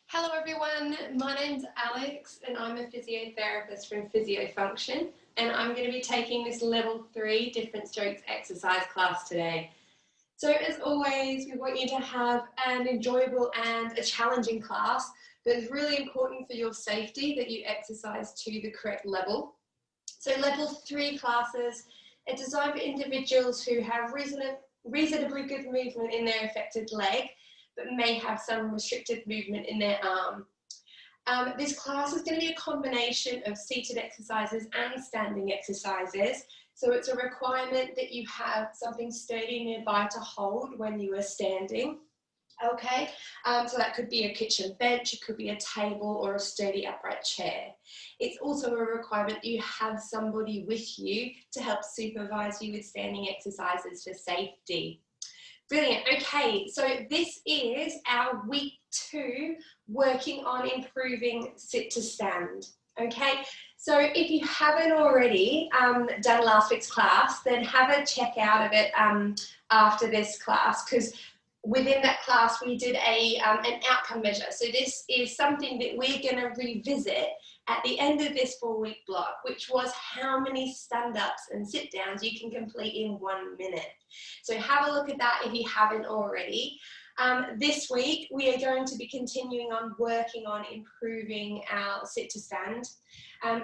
Hello everyone, my name's Alex and I'm a physiotherapist from PhysioFunction, and I'm going to be taking this level 3 different strokes exercise class today. So as always, we want you to have an enjoyable and a challenging class, but it's really important for your safety that you exercise to the correct level. So level 3 classes are designed for individuals who have reasonably good movement in their affected leg, but may have some restricted movement in their arm. This class is going to be a combination of seated exercises and standing exercises. So it's a requirement that you have something sturdy nearby to hold when you are standing. Okay, so that could be a kitchen bench, it could be a table or a sturdy upright chair. It's also a requirement that you have somebody with you to help supervise you with standing exercises for safety. Brilliant. Okay, so this is our week 2 working on improving sit to stand. Okay, so if you haven't already done last week's class, then have a check out of it after this class, because within that class we did an outcome measure. So this is something that we're going to revisit at the end of this 4-week block, which was how many stand-ups and sit-downs you can complete in 1 minute. So have a look at that if you haven't already. This week we are going to be continuing on working on improving our sit to stand.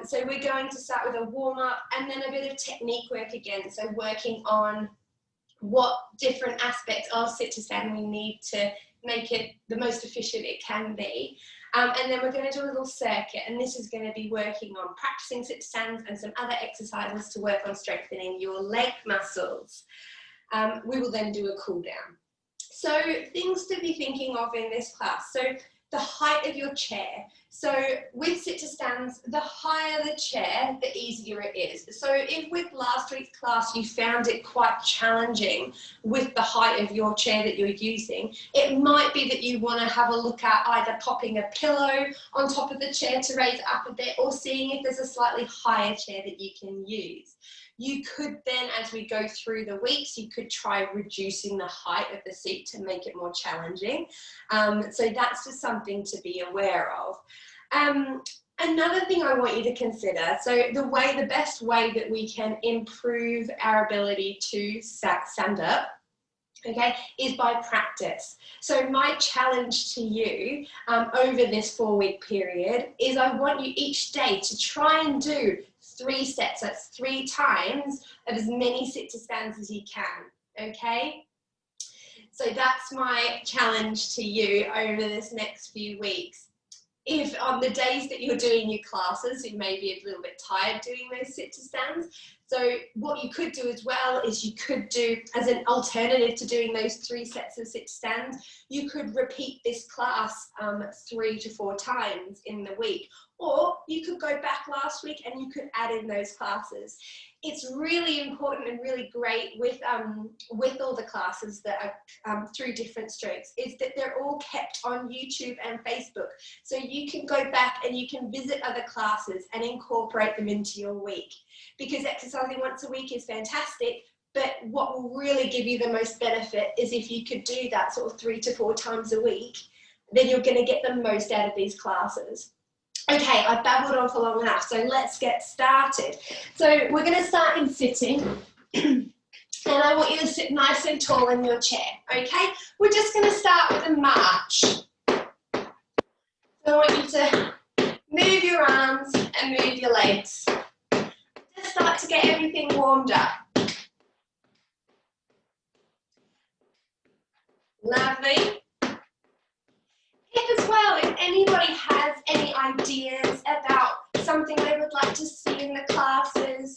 So we're going to start with a warm-up and then a bit of technique work again. So working on what different aspects of sit to stand we need to make it the most efficient it can be. And then we're going to do a little circuit, and this is going to be working on practicing sit stands and some other exercises to work on strengthening your leg muscles. We will then do a cool down. So things to be thinking of in this class. So the height of your chair. So with sit to stands, the higher the chair, the easier it is. So if with last week's class you found it quite challenging with the height of your chair that you're using, it might be that you want to have a look at either popping a pillow on top of the chair to raise it up a bit, or seeing if there's a slightly higher chair that you can use. You could then, as we go through the weeks, you could try reducing the height of the seat to make it more challenging. So that's just something to be aware of. Another thing I want you to consider, so the best way that we can improve our ability to stand up, okay, is by practice. So my challenge to you over this 4-week period is I want you each day to try and do 3 sets, that's 3 times of as many sit to stands as you can, okay? So that's my challenge to you over this next few weeks. If on the days that you're doing your classes, you may be a little bit tired doing those sit to stands. So what you could do as well is you could do, as an alternative to doing those 3 sets of sit stands, you could repeat this class 3 to 4 times in the week. Or you could go back last week and you could add in those classes. It's really important and really great with all the classes that are through different strokes is that they're all kept on YouTube and Facebook. So you can go back and you can visit other classes and incorporate them into your week. Because exercising once a week is fantastic, but what will really give you the most benefit is if you could do that sort of 3 to 4 times a week, then you're going to get the most out of these classes. Okay, I've babbled on for long enough, so let's get started. So we're going to start in sitting, and I want you to sit nice and tall in your chair, okay? We're just going to start with a march. So I want you to move your arms and move your legs. Just start to get everything warmed up. Lovely. If anybody has any ideas about something they would like to see in the classes,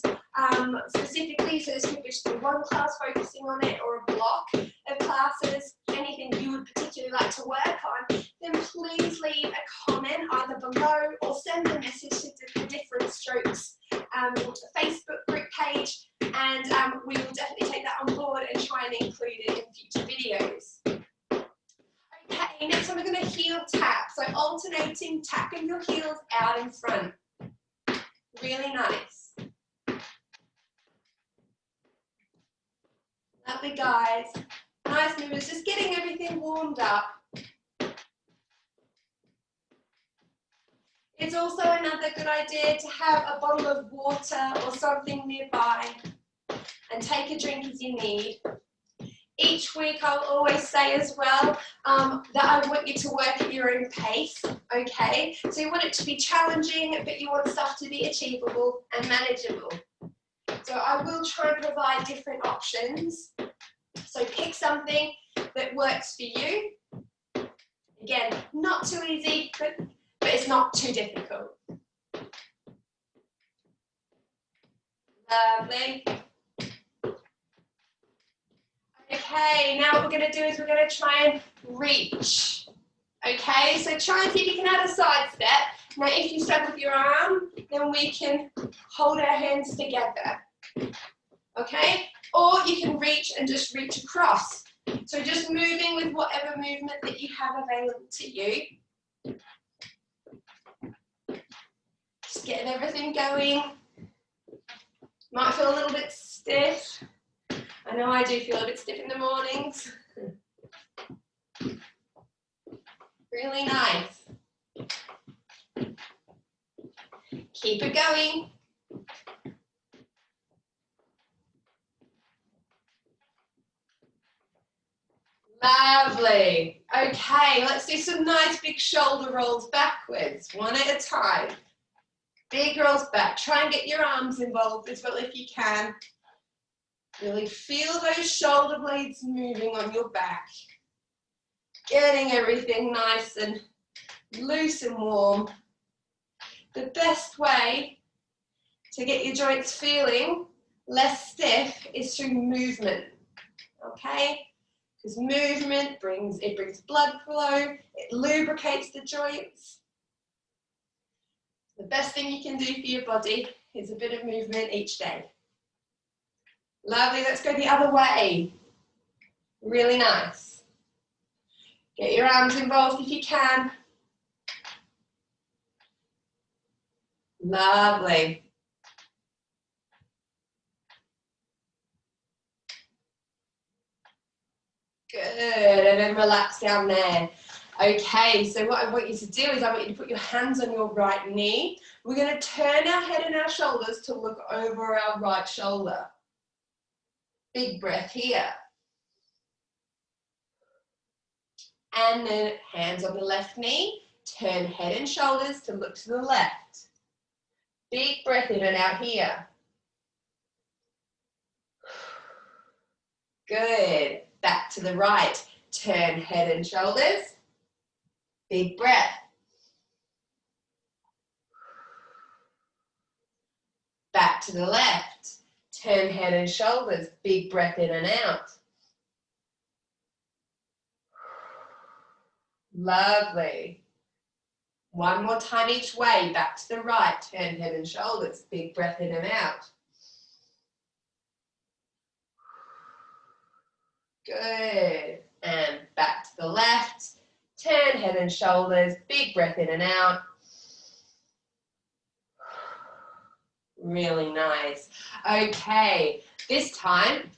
specifically, so this could just be one class focusing on it or a block of classes, anything you would particularly like to work on, then please leave a comment either below or send a message to the Different Strokes Facebook group page, and we will definitely take that on board and try and include it in future videos. Okay, next one we're going to heel tap. So alternating tapping your heels out in front. Really nice. Lovely, guys. Nice movements, just getting everything warmed up. is also another good idea to have a bottle of water or something nearby and take a drink as you need. Each week I'll always say as well that I want you to work at your own pace, okay? So you want it to be challenging, but you want stuff to be achievable and manageable. So I will try and provide different options. So pick something that works for you. Again, not too easy, but it's not too difficult. Lovely. Okay, now what we're going to do is we're going to try and reach. Okay, so try and see if you can add a side step. Now if you start with your arm, then we can hold our hands together. Okay, or you can reach and just reach across. So just moving with whatever movement that you have available to you. Just getting everything going. Might feel a little bit stiff. I know I do feel a bit stiff in the mornings. Really nice. Keep it going. Lovely. Okay, let's do some nice big shoulder rolls backwards, one at a time. Big rolls back. Try and get your arms involved as well if you can. Really feel those shoulder blades moving on your back. Getting everything nice and loose and warm. The best way to get your joints feeling less stiff is through movement, okay? Because movement brings blood flow, it lubricates the joints. The best thing you can do for your body is a bit of movement each day. Lovely, let's go the other way. Really nice. Get your arms involved if you can. Lovely. Good, and then relax down there. Okay, so what I want you to do is I want you to put your hands on your right knee. We're going to turn our head and our shoulders to look over our right shoulder. Big breath here. And then hands on the left knee. Turn head and shoulders to look to the left. Big breath in and out here. Good. Back to the right. Turn head and shoulders. Big breath. Back to the left. Turn head and shoulders. Big breath in and out. Lovely. One more time each way. Back to the right. Turn head and shoulders. Big breath in and out. Good. And back to the left. Turn head and shoulders. Big breath in and out. Really nice. Okay. This time,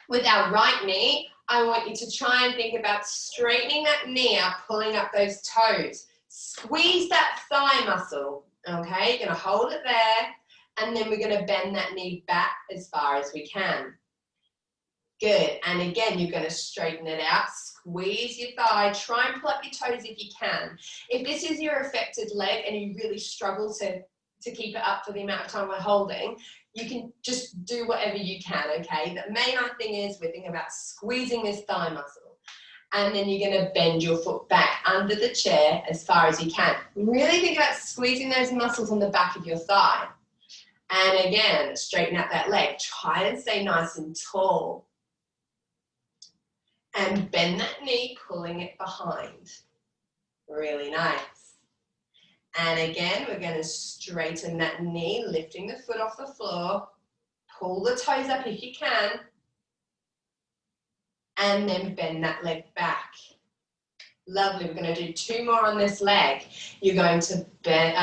with our right knee, I want you to try and think about straightening that knee out, pulling up those toes. Squeeze that thigh muscle, okay? You're gonna hold it there, and then we're gonna bend that knee back as far as we can. Good, and again, you're gonna straighten it out, squeeze your thigh, try and pull up your toes if you can. If this is your affected leg and you really struggle to keep it up for the amount of time we're holding, you can just do whatever you can, okay? The main thing is we're thinking about squeezing this thigh muscle. And then you're gonna bend your foot back under the chair as far as you can. Really think about squeezing those muscles on the back of your thigh. And again, straighten out that leg. Try and stay nice and tall. And bend that knee, pulling it behind. Really nice. And again, we're going to straighten that knee, lifting the foot off the floor. Pull the toes up if you can. And then bend that leg back. Lovely. We're going to do 2 more on this leg. You're going to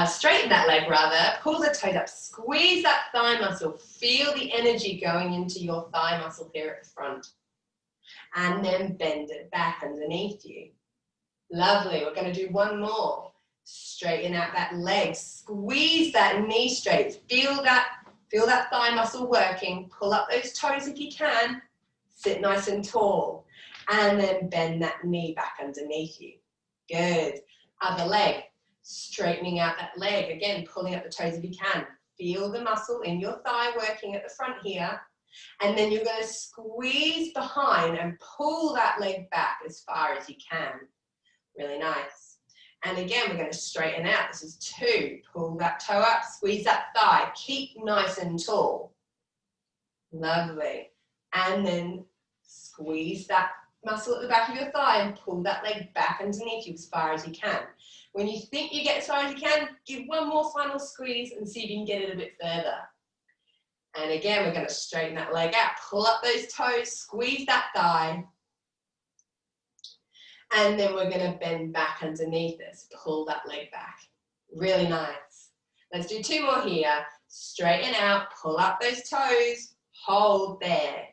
straighten that leg rather. Pull the toes up. Squeeze that thigh muscle. Feel the energy going into your thigh muscle here at the front. And then bend it back underneath you. Lovely. We're going to do 1 more. Straighten out that leg. Squeeze that knee straight. Feel that thigh muscle working. Pull up those toes if you can. Sit nice and tall. And then bend that knee back underneath you. Good. Other leg. Straightening out that leg. Again, pulling up the toes if you can. Feel the muscle in your thigh working at the front here. And then you're going to squeeze behind and pull that leg back as far as you can. Really nice. And again, we're going to straighten out. This is 2. Pull that toe up, squeeze that thigh. Keep nice and tall. Lovely. And then squeeze that muscle at the back of your thigh and pull that leg back underneath you as far as you can. When you think you get as far as you can, give one more final squeeze and see if you can get it a bit further. And again, we're going to straighten that leg out. Pull up those toes, squeeze that thigh. And then we're going to bend back underneath us. Pull that leg back. Really nice. Let's do 2 more here. Straighten out, pull up those toes, hold there.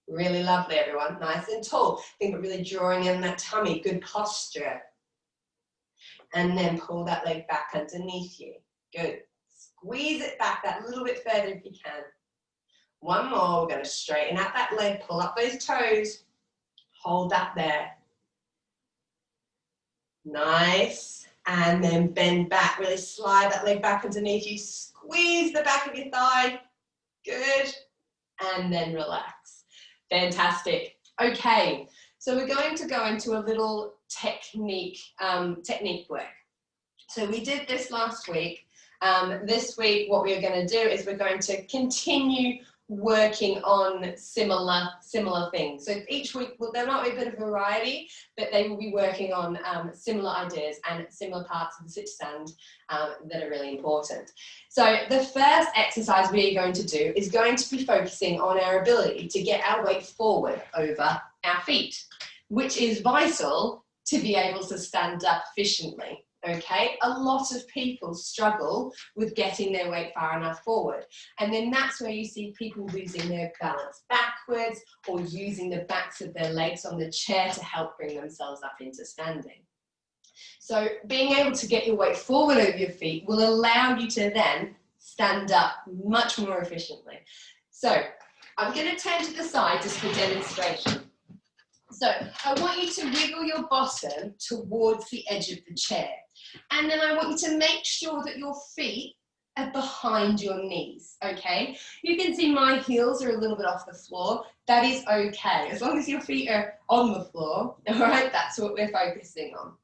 Really lovely, everyone. Nice and tall. Think of really drawing in that tummy. Good posture. And then pull that leg back underneath you. Good. Squeeze it back that little bit further if you can. One more. We're going to straighten out that leg, pull up those toes, hold that there. Nice. And then bend back. Really slide that leg back underneath you. Squeeze the back of your thigh. Good. And then relax. Fantastic. Okay. So we're going to go into a little technique work. So we did this last week. This week, what we're going to do is we're going to continue working on similar things. So each week, well, there might be a bit of variety, but they will be working on similar ideas and similar parts of the SittoStand that are really important. So the first exercise we are going to do is going to be focusing on our ability to get our weight forward over our feet, which is vital to be able to stand up efficiently. Okay, a lot of people struggle with getting their weight far enough forward, and then that's where you see people losing their balance backwards or using the backs of their legs on the chair to help bring themselves up into standing. So being able to get your weight forward over your feet will allow you to then stand up much more efficiently. So I'm going to turn to the side just for demonstration. So I want you to wiggle your bottom towards the edge of the chair. And then I want you to make sure that your feet are behind your knees, okay? You can see my heels are a little bit off the floor. That is okay. As long as your feet are on the floor, all right, that's what we're focusing on.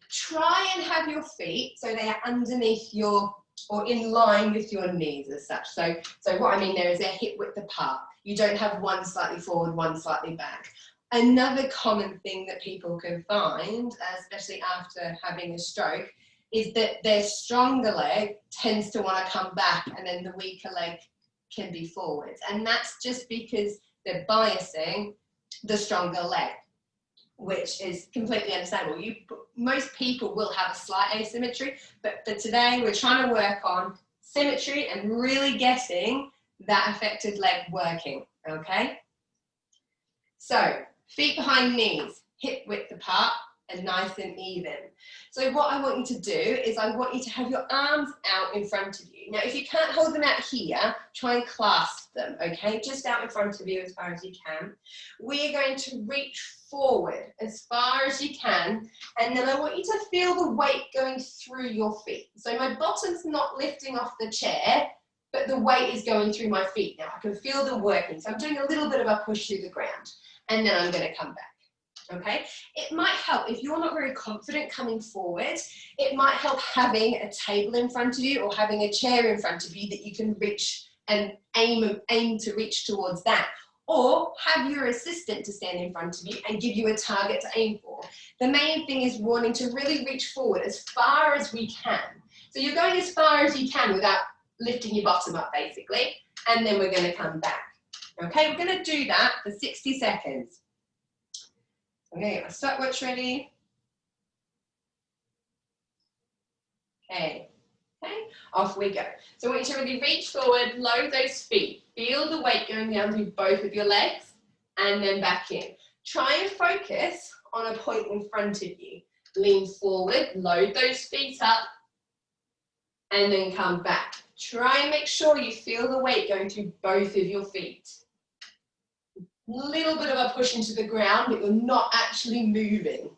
Try and have your feet so they are underneath your, or in line with your knees as such. So what I mean there is they're hip width apart. You don't have one slightly forward, one slightly back. Another common thing that people can find, especially after having a stroke, is that their stronger leg tends to want to come back and then the weaker leg can be forwards. And that's just because they're biasing the stronger leg, which is completely understandable. Most people will have a slight asymmetry, but for today we're trying to work on symmetry and really getting that affected leg working, okay? So, feet behind knees, hip width apart and nice and even. So what I want you to do is I want you to have your arms out in front of you. Now if you can't hold them out here, try and clasp them, okay? Just out in front of you as far as you can. We are going to reach forward as far as you can, and then I want you to feel the weight going through your feet. So my bottom's not lifting off the chair, but the weight is going through my feet now. I can feel them working. So I'm doing a little bit of a push through the ground. And then I'm going to come back, okay? It might help, if you're not very confident coming forward, it might help having a table in front of you or having a chair in front of you that you can reach and aim to reach towards that. Or have your assistant to stand in front of you and give you a target to aim for. The main thing is wanting to really reach forward as far as we can. So you're going as far as you can without lifting your bottom up, basically, and then we're going to come back. Okay, we're going to do that for 60 seconds. I'm going to get my stopwatch ready. Okay, off we go. So I want you to really reach forward, load those feet. Feel the weight going down through both of your legs and then back in. Try and focus on a point in front of you. Lean forward, load those feet up, and then come back. Try and make sure you feel the weight going through both of your feet. Little bit of a push into the ground, but you're not actually moving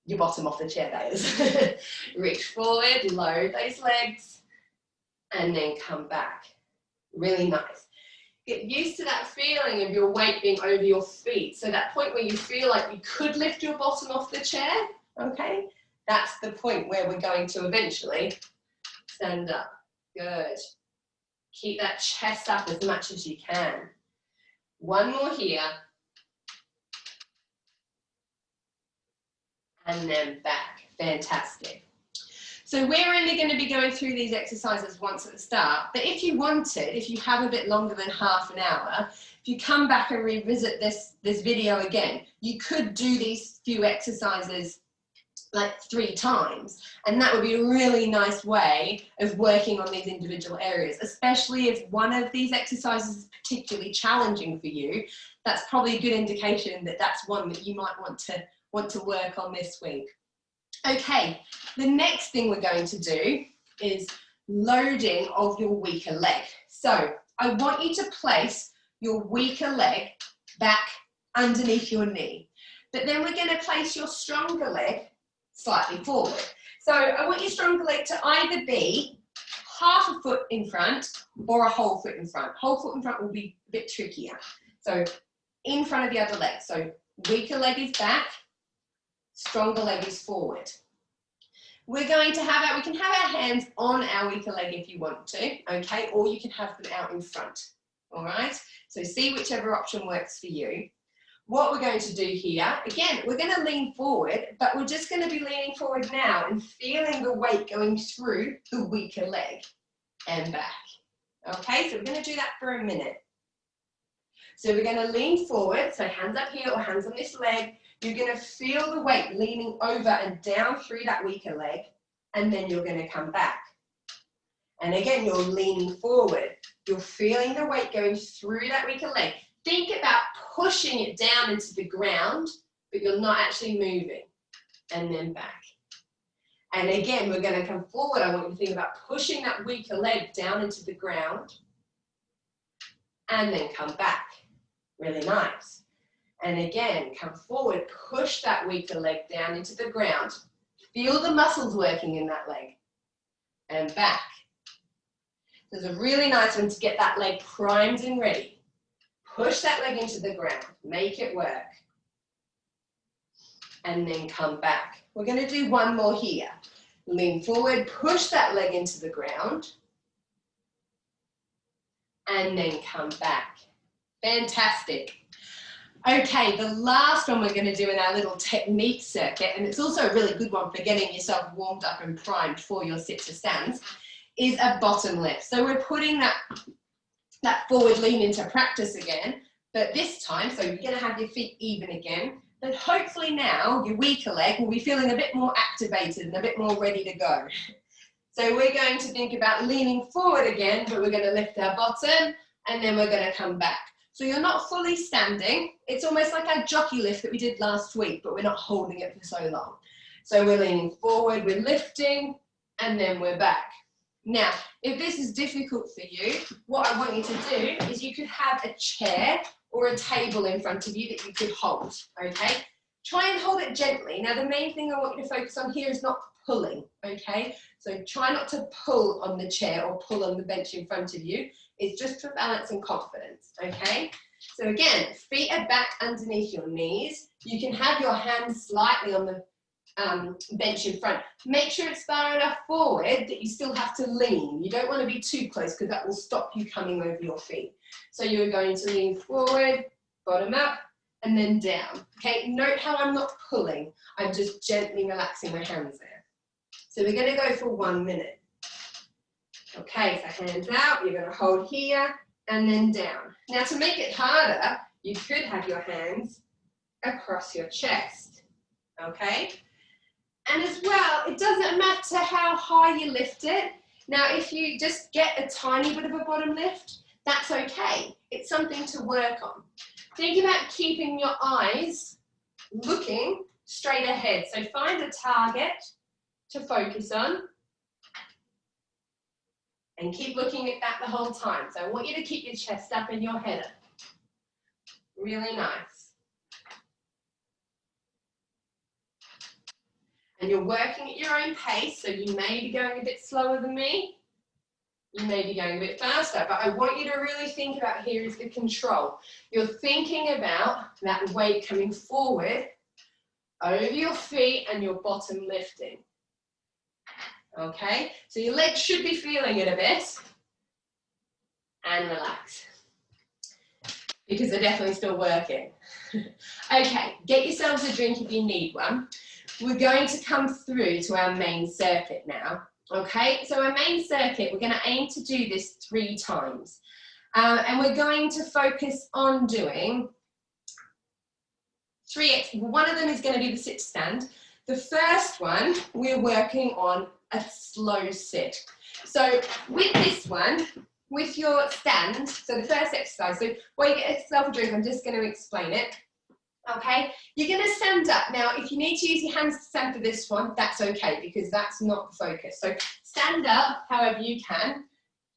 your bottom off the chair, that is. Reach forward, load those legs, and then come back. Really nice. Get used to that feeling of your weight being over your feet. So that point where you feel like you could lift your bottom off the chair, okay? That's the point where we're going to eventually stand up. Good. Keep that chest up as much as you can. One more here. And then back. Fantastic. So we're only going to be going through these exercises once at the start, but if you wanted, if you have a bit longer than half an hour, if you come back and revisit this video again, you could do these few exercises like 3 times, and that would be a really nice way of working on these individual areas, especially if one of these exercises is particularly challenging for you. That's probably a good indication that that's one that you might want to work on this week. Okay, the next thing we're going to do is loading of your weaker leg. So I want you to place your weaker leg back underneath your knee, but then we're going to place your stronger leg slightly forward. So I want your stronger leg to either be half a foot in front or a whole foot in front. Whole foot in front will be a bit trickier. So in front of the other leg. So weaker leg is back, stronger leg is forward. We're going to have we can have our hands on our weaker leg if you want to, okay? Or you can have them out in front, all right? So see whichever option works for you. What we're going to do here, again, we're going to lean forward, but we're just going to be leaning forward now and feeling the weight going through the weaker leg and back. Okay, so we're going to do that for a minute. So we're going to lean forward, so hands up here or hands on this leg. You're going to feel the weight leaning over and down through that weaker leg, and then you're going to come back. And again, you're leaning forward. You're feeling the weight going through that weaker leg. Think about pushing it down into the ground, but you're not actually moving. And then back. And again, we're going to come forward. I want you to think about pushing that weaker leg down into the ground, and then come back. Really nice. And again, come forward, push that weaker leg down into the ground. Feel the muscles working in that leg. And back. There's a really nice one to get that leg primed and ready. Push that leg into the ground. Make it work. And then come back. We're going to do one more here. Lean forward, push that leg into the ground. And then come back. Fantastic. Okay, the last one we're going to do in our little technique circuit, and it's also a really good one for getting yourself warmed up and primed for your sit-to-stands, is a bottom lift. So we're putting that forward lean into practice again, but this time, so you're going to have your feet even again, but hopefully now your weaker leg will be feeling a bit more activated and a bit more ready to go. So we're going to think about leaning forward again, but we're going to lift our bottom, and then we're going to come back. So you're not fully standing. It's almost like our jockey lift that we did last week, but we're not holding it for so long. So we're leaning forward, we're lifting, and then we're back. Now, if this is difficult for you, what I want you to do is you could have a chair or a table in front of you that you could hold, okay? Try and hold it gently. Now, the main thing I want you to focus on here is not pulling, okay? So try not to pull on the chair or pull on the bench in front of you. It's just for balance and confidence, okay? So again, feet are back underneath your knees. You can have your hands slightly on the bench in front. Make sure it's far enough forward that you still have to lean. You don't want to be too close because that will stop you coming over your feet. So you're going to lean forward, bottom up, and then down. Okay, note how I'm not pulling. I'm just gently relaxing my hands there. So we're going to go for 1 minute. Okay, so hands out, you're going to hold here and then down. Now to make it harder, you could have your hands across your chest, okay? And as well, it doesn't matter how high you lift it. Now if you just get a tiny bit of a bottom lift, that's okay. It's something to work on. Think about keeping your eyes looking straight ahead. So find a target to focus on and keep looking at that the whole time. So I want you to keep your chest up and your head up. Really nice. And you're working at your own pace, so you may be going a bit slower than me. You may be going a bit faster, but I want you to really think about here is the control. You're thinking about that weight coming forward over your feet and your bottom lifting. Okay, so your legs should be feeling it a bit. And relax, because they're definitely still working. Okay, get yourselves a drink if you need one. We're going to come through to our main circuit now. Okay, so our main circuit, we're going to aim to do this 3 times. And we're going to focus on doing 3, one of them is going to be the sit stand. The first one, we're working on a slow sit. So with this one, with your stand, so the first exercise, so while you get yourself a drink, I'm just going to explain it. Okay, you're going to stand up. Now, if you need to use your hands to stand for this one, that's okay, because that's not the focus. So stand up however you can.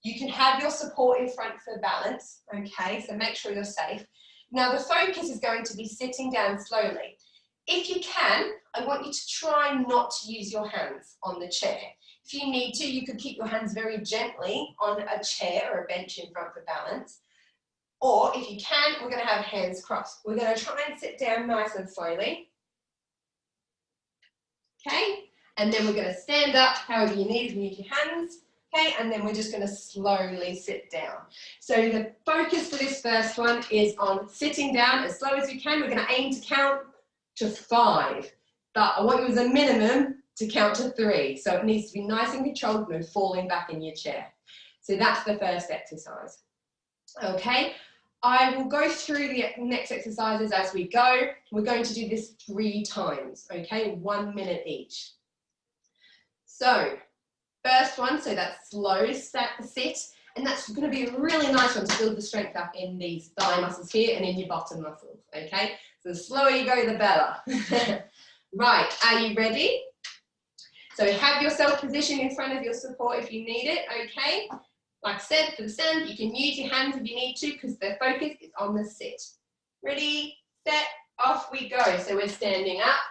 You can have your support in front for balance, okay, so make sure you're safe. Now, the focus is going to be sitting down slowly. If you can, I want you to try not to use your hands on the chair. If you need to, you could keep your hands very gently on a chair or a bench in front for balance. Or if you can, we're going to have hands crossed. We're going to try and sit down nice and slowly. Okay, and then we're going to stand up however you need to use your hands. Okay, and then we're just going to slowly sit down. So the focus for this first one is on sitting down as slow as you can. We're going to aim to count to 5, but I want you as a minimum to count to 3. So it needs to be nice and controlled, no falling back in your chair. So that's the first exercise. Okay, I will go through the next exercises as we go. We're going to do this 3 times, okay, 1 minute each. So first one, so that's slow sit, and that's going to be a really nice one to build the strength up in these thigh muscles here and in your bottom muscles, okay? So the slower you go, the better. Right, are you ready? So have yourself positioned in front of your support if you need it, okay? Like I said, for the stand, you can use your hands if you need to, because the focus is on the sit. Ready, set, off we go. So we're standing up,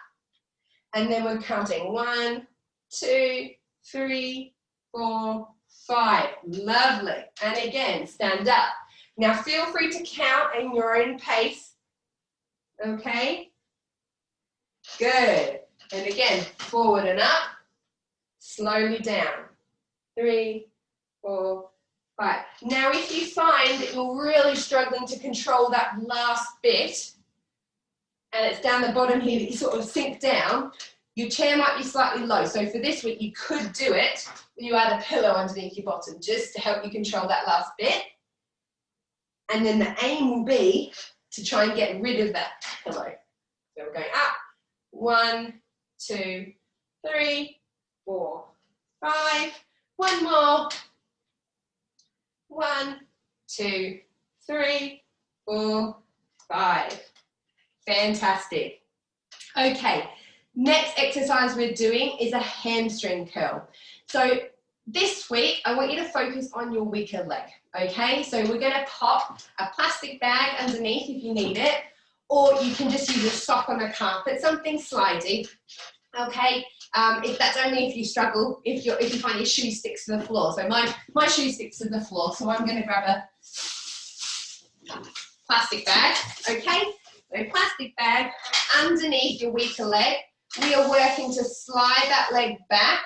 and then we're counting 1, 2, 3, 4, 5. Lovely. And again, stand up. Now feel free to count in your own pace. Okay? Good. And again, forward and up, slowly down. 3, 4, 5. Now if you find that you're really struggling to control that last bit, and it's down the bottom here that you sort of sink down, your chair might be slightly low. So for this week, you could do it, you add a pillow underneath your bottom just to help you control that last bit. And then the aim will be to try and get rid of that pillow. So we're going up, 1, 2, 3, 4, 5. One more. 1, 2, 3, 4, 5. Fantastic. Okay, next exercise we're doing is a hamstring curl. So this week, I want you to focus on your weaker leg, okay? So we're going to pop a plastic bag underneath if you need it, or you can just use a sock on a carpet, something slidey, okay? If that's only if you struggle, if you find your shoe sticks to the floor. So my shoe sticks to the floor, so I'm going to grab a plastic bag, okay? So plastic bag underneath your weaker leg. We are working to slide that leg back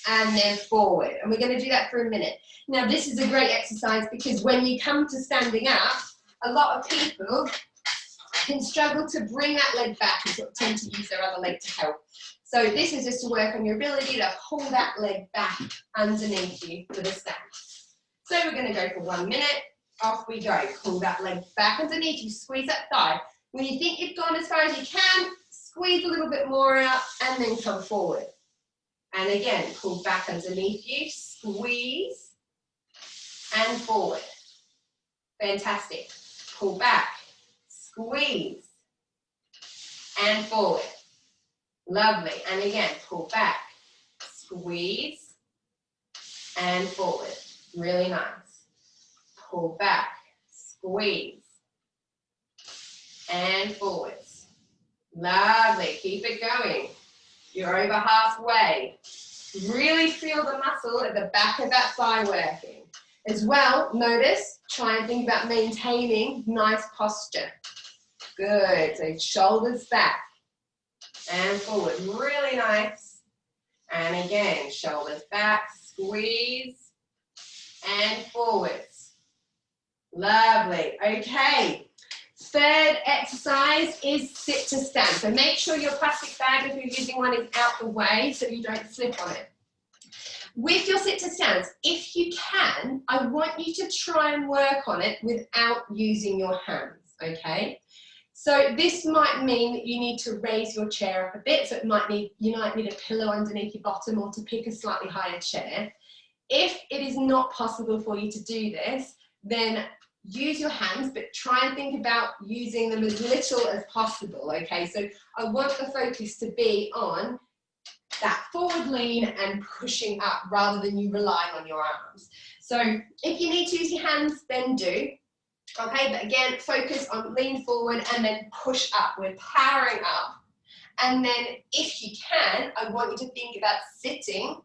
and then forward. And we're going to do that for a minute. Now this is a great exercise because when you come to standing up, a lot of people can struggle to bring that leg back and sort of tend to use their other leg to help. So this is just to work on your ability to pull that leg back underneath you for the stand. So we're going to go for 1 minute. Off we go. Pull that leg back underneath you. Squeeze that thigh. When you think you've gone as far as you can, squeeze a little bit more out and then come forward. And again, pull back underneath you. Squeeze and forward. Fantastic. Pull back. Squeeze and forward. Lovely. And again, pull back, squeeze, and forward. Really nice. Pull back, squeeze, and forwards. Lovely. Keep it going. You're over halfway. Really feel the muscle at the back of that thigh working. As well, notice, try and think about maintaining nice posture. Good. So shoulders back and forward. Really nice. And again, shoulders back, squeeze, and forwards. Lovely. Okay. Third exercise is sit to stand. So make sure your plastic bag, if you're using one, is out the way so you don't slip on it. With your sit to stands, if you can, I want you to try and work on it without using your hands, okay? So this might mean that you need to raise your chair up a bit, so you might need a pillow underneath your bottom or to pick a slightly higher chair. If it is not possible for you to do this, then use your hands, but try and think about using them as little as possible, okay? So I want the focus to be on that forward lean and pushing up rather than you relying on your arms. So if you need to use your hands, then do, okay? But again, focus on lean forward and then push up. We're powering up. And then if you can, I want you to think about sitting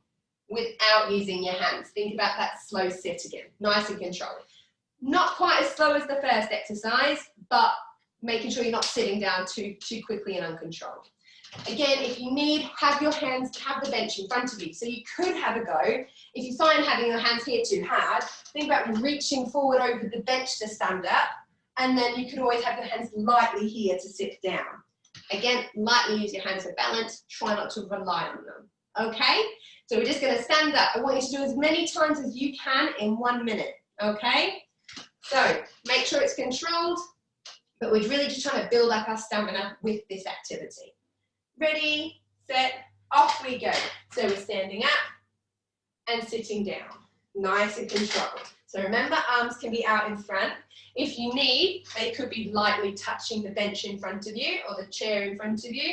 without using your hands. Think about that slow sit again, nice and controlled. Not quite as slow as the first exercise, but making sure you're not sitting down too quickly and uncontrolled. Again, if you need, have your hands, have the bench in front of you. So you could have a go. If you find having your hands here too hard, think about reaching forward over the bench to stand up, and then you can always have your hands lightly here to sit down. Again, lightly use your hands for balance. Try not to rely on them. Okay? So we're just going to stand up. I want you to do as many times as you can in 1 minute. Okay? So make sure it's controlled, but we're really just trying to build up our stamina with this activity. Ready, set, off we go. So we're standing up and sitting down. Nice and controlled. So remember, arms can be out in front. If you need, they could be lightly touching the bench in front of you or the chair in front of you.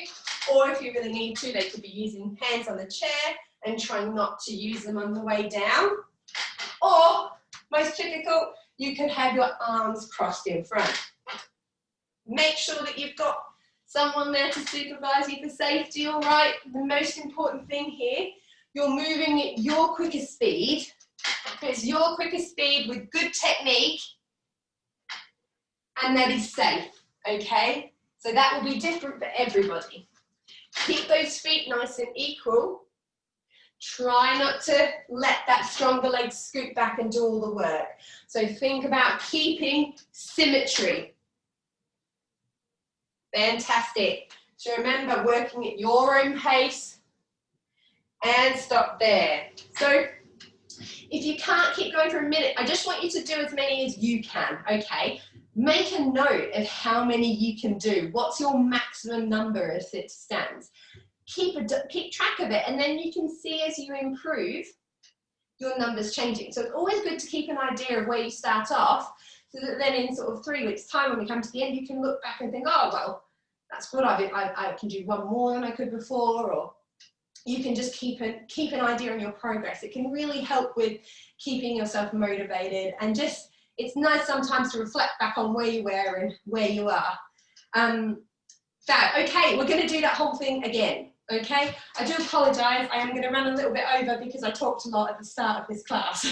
Or if you really need to, they could be using hands on the chair and trying not to use them on the way down. Or, most typical, you could have your arms crossed in front. Make sure that you've got someone there to supervise you for safety, all right? The most important thing here, you're moving at your quickest speed. It's your quickest speed with good technique, and that is safe, okay? So that will be different for everybody. Keep those feet nice and equal. Try not to let that stronger leg scoot back and do all the work. So think about keeping symmetry. Fantastic. So remember, working at your own pace and stop there. So if you can't keep going for a minute, I just want you to do as many as you can, okay? Make a note of how many you can do. What's your maximum number of sit stands? Keep track of it, and then you can see as you improve, your numbers changing. So it's always good to keep an idea of where you start off, so that then in sort of 3 weeks' time, when we come to the end, you can look back and think, oh, well, that's good, I can do one more than I could before, or you can just keep an idea on your progress. It can really help with keeping yourself motivated, and just, it's nice sometimes to reflect back on where you were and where you are. Okay, we're going to do that whole thing again. Okay, I do apologise, I am going to run a little bit over because I talked a lot at the start of this class.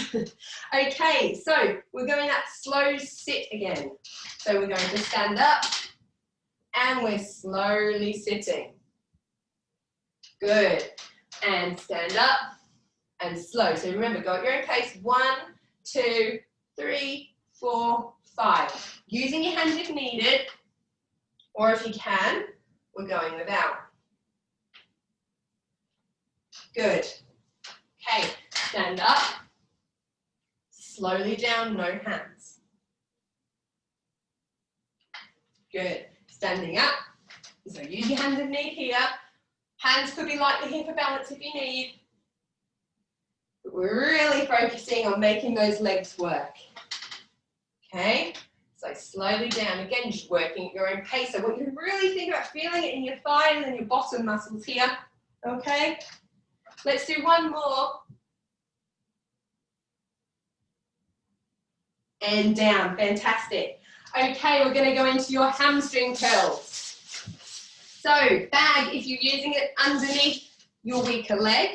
Okay, so we're going that slow sit again. So we're going to stand up and we're slowly sitting. Good. And stand up and slow. So remember, go at your own pace. 1, 2, 3, 4, 5. Using your hands if needed, or if you can, we're going without. Good. Okay, stand up. Slowly down, no hands. Good. Standing up. So use your hands if need here. Hands could be lightly here for balance if you need. But we're really focusing on making those legs work. Okay, So slowly down, again, just working at your own pace. I want you to really think about feeling it in your thighs and your bottom muscles here, okay? Let's do one more. And down, fantastic. Okay, we're gonna go into your hamstring curls. So bag, if you're using it underneath your weaker leg,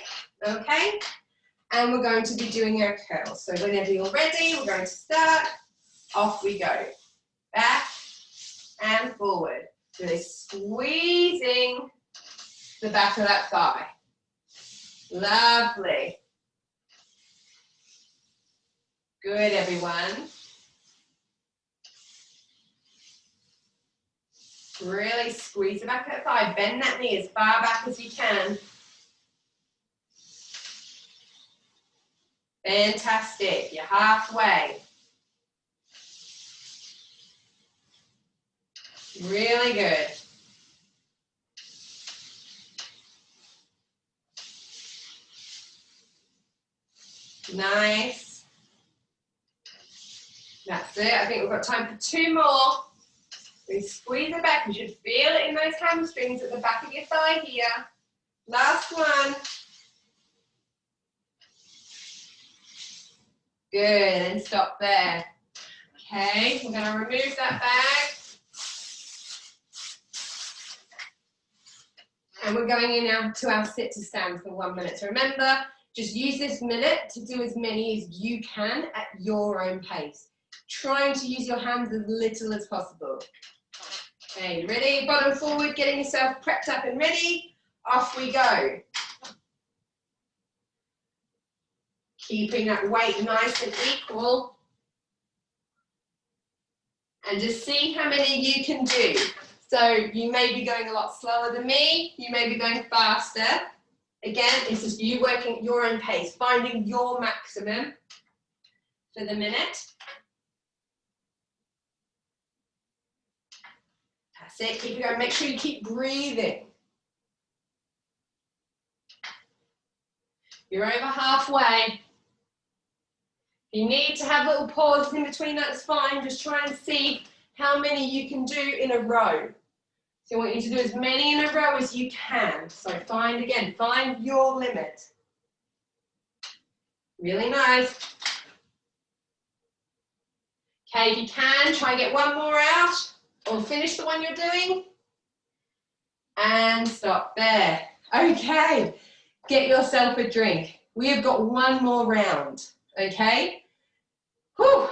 okay? And we're going to be doing our curls. So whenever you're ready, we're going to start. Off we go. Back and forward. Really squeezing the back of that thigh. Lovely. Good, everyone. Really squeeze the back of that thigh. Bend that knee as far back as you can. Fantastic. You're halfway. Really good. Nice. That's it. I think we've got time for two more. We squeeze it back. You should feel it in those hamstrings at the back of your thigh here. Last one. Good, and stop there. Okay, we're going to remove that bag. And we're going in now to our sit to stand for 1 minute. So remember, just use this minute to do as many as you can at your own pace. Trying to use your hands as little as possible. Okay, ready? Bottom forward, getting yourself prepped up and ready. Off we go. Keeping that weight nice and equal. And just see how many you can do. So you may be going a lot slower than me. You may be going faster. Again, it's just you working at your own pace, finding your maximum for the minute. That's it, keep it going. Make sure you keep breathing. You're over halfway. If you need to have little pauses in between, that's fine. Just try and see how many you can do in a row. So I want you to do as many in a row as you can. So find your limit. Really nice. Okay, if you can, try and get one more out or finish the one you're doing. And stop there. Okay, get yourself a drink. We have got one more round, okay? Whew.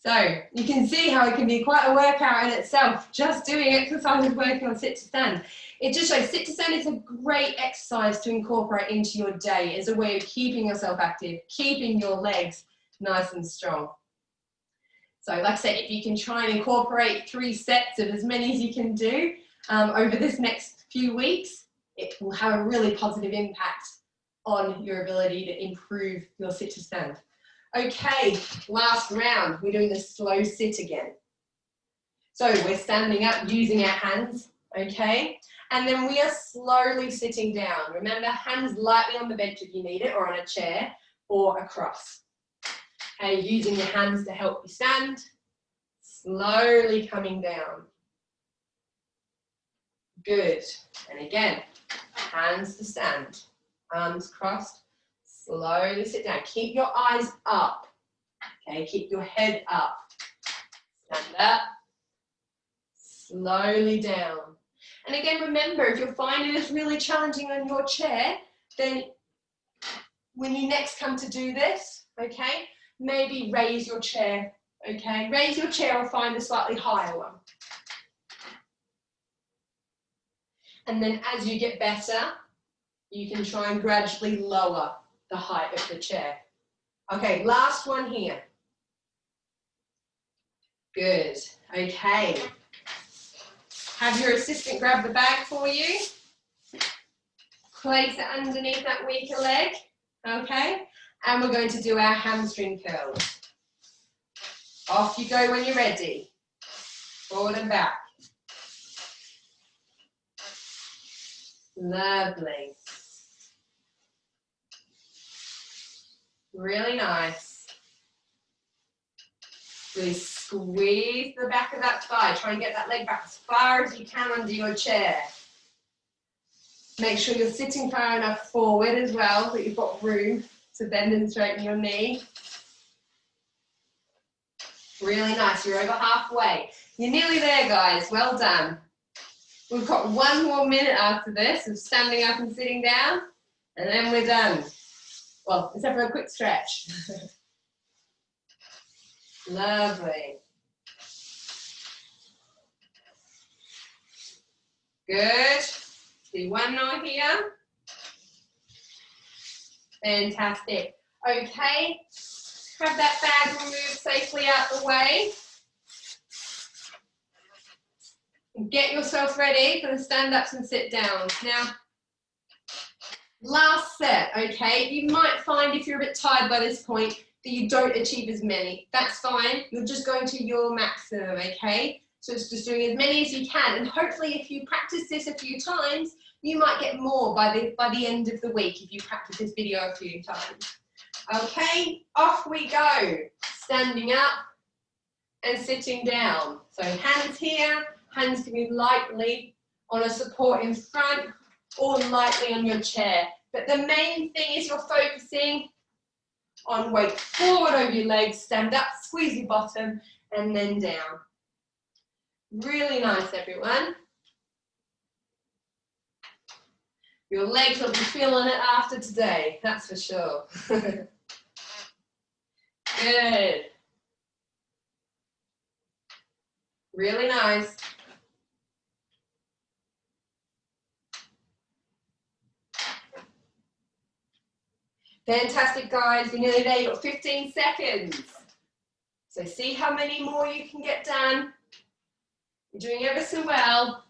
So you can see how it can be quite a workout in itself, just doing exercises working on sit to stand. It just shows sit to stand is a great exercise to incorporate into your day as a way of keeping yourself active, keeping your legs nice and strong. So like I said, if you can try and incorporate 3 sets of as many as you can do over this next few weeks, it will have a really positive impact on your ability to improve your sit to stand. Okay, last round, we're doing the slow sit again. So we're standing up using our hands, okay? And then we are slowly sitting down. Remember, hands lightly on the bench if you need it, or on a chair, or across. Okay, using your hands to help you stand, slowly coming down. Good, and again, hands to stand, arms crossed, slowly sit down. Keep your eyes up, okay, keep your head up. Stand up, slowly down. And again, remember, if you're finding this really challenging on your chair, then when you next come to do this, okay, maybe raise your chair, okay? Raise your chair or find a slightly higher one. And then as you get better, you can try and gradually lower the height of the chair. Okay, last one here. Good, okay. Have your assistant grab the bag for you. Place it underneath that weaker leg, okay? And we're going to do our hamstring curls. Off you go when you're ready. Forward and back. Lovely. Really nice. Really squeeze the back of that thigh. Try and get that leg back as far as you can under your chair. Make sure you're sitting far enough forward as well that you've got room to bend and straighten your knee. Really nice. You're over halfway. You're nearly there, guys. Well done. We've got one more minute after this of standing up and sitting down, and then we're done. Well, except for a quick stretch. Lovely. Good. Do one more here. Fantastic. Okay. Have that bag removed safely out the way. Get yourself ready for the stand-ups and sit-downs. Now, last set, okay? You might find if you're a bit tired by this point that you don't achieve as many. That's fine. You're just going to your maximum, okay? So it's just doing as many as you can. And hopefully if you practice this a few times, you might get more by the end of the week if you practice this video a few times. Okay, off we go. Standing up and sitting down. So hands here, hands can be lightly on a support in front or lightly on your chair. But the main thing is you're focusing on weight forward over your legs, stand up, squeeze your bottom, and then down. Really nice, everyone. Your legs will be feeling it after today, that's for sure. Good. Really nice. Fantastic, guys. You're nearly there. You've got 15 seconds. So see how many more you can get done. You're doing ever so well.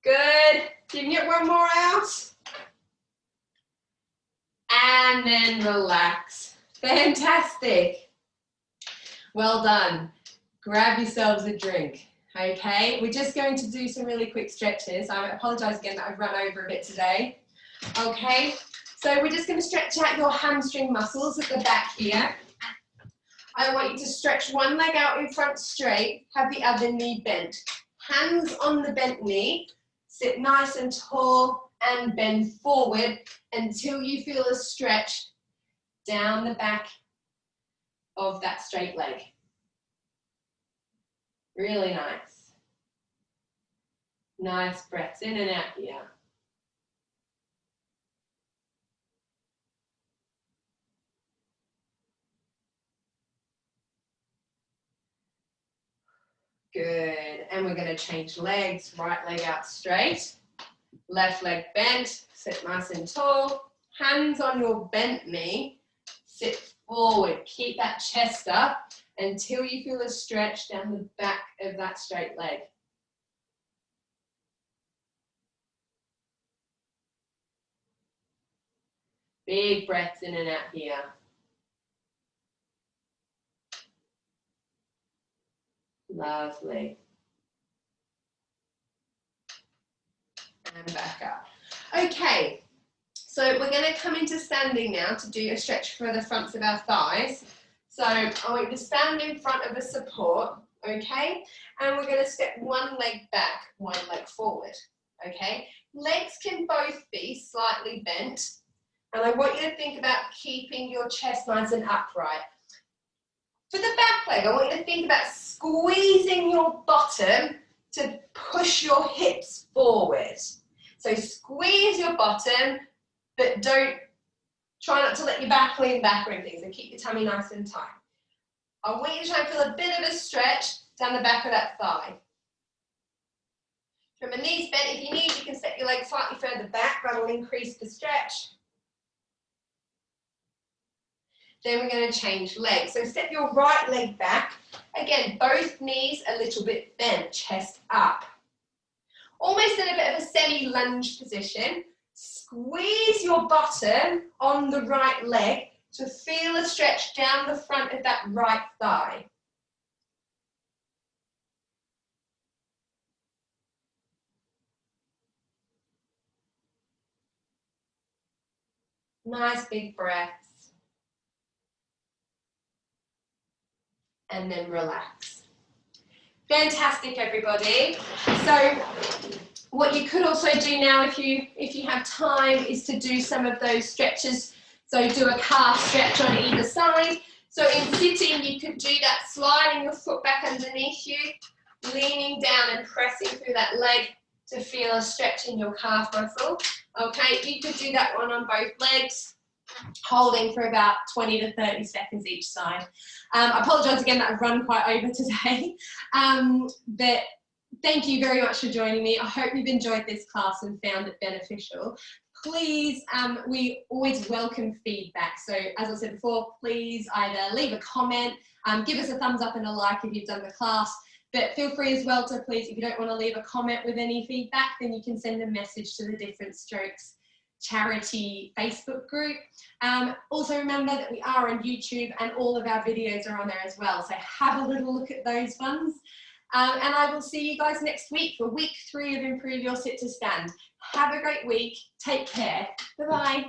Good. You can get one more out. And then relax. Fantastic. Well done. Grab yourselves a drink. Okay, we're just going to do some really quick stretches. I apologize again that I've run over a bit today. Okay, so we're just going to stretch out your hamstring muscles at the back here. I want you to stretch one leg out in front straight, have the other knee bent. Hands on the bent knee, sit nice and tall and bend forward until you feel a stretch down the back of that straight leg. Really nice. Nice breaths in and out here. Good, and we're going to change legs, right leg out straight, left leg bent, sit nice and tall, hands on your bent knee, sit forward, keep that chest up until you feel a stretch down the back of that straight leg. Big breaths in and out here. Lovely. And back up. Okay, so we're going to come into standing now to do a stretch for the fronts of our thighs. So I want you to stand in front of a support, okay? And we're going to step one leg back, one leg forward, okay? Legs can both be slightly bent. And I want you to think about keeping your chest nice and upright. For the back leg, I want you to think about squeezing your bottom to push your hips forward. So squeeze your bottom, but try not to let your back lean back or anything, so keep your tummy nice and tight. I want you to try and feel a bit of a stretch down the back of that thigh. From the knees bent, if you need, you can step your legs slightly further back, that will increase the stretch. Then we're going to change legs. So step your right leg back. Again, both knees a little bit bent, chest up. Almost in a bit of a semi-lunge position. Squeeze your bottom on the right leg to feel a stretch down the front of that right thigh. Nice big breaths. and then relax. Fantastic, everybody. So what you could also do now, if you have time, is to do some of those stretches. So do a calf stretch on either side. So in sitting, you could do that, sliding your foot back underneath you, leaning down and pressing through that leg to feel a stretch in your calf muscle. Okay, you could do that one on both legs, holding for about 20 to 30 seconds each side. I apologise again that I've run quite over today, but thank you very much for joining me. I hope you've enjoyed this class and found it beneficial. Please, we always welcome feedback. So as I said before, please either leave a comment, give us a thumbs up and a like if you've done the class, but feel free as well to please, if you don't want to leave a comment with any feedback, then you can send a message to the Different Strokes charity Facebook group. Also remember that we are on YouTube and all of our videos are on there as well. So have a little look at those ones. And I will see you guys next week for week 3 of Improve Your Sit to Stand. Have a great week. Take care. Bye-bye.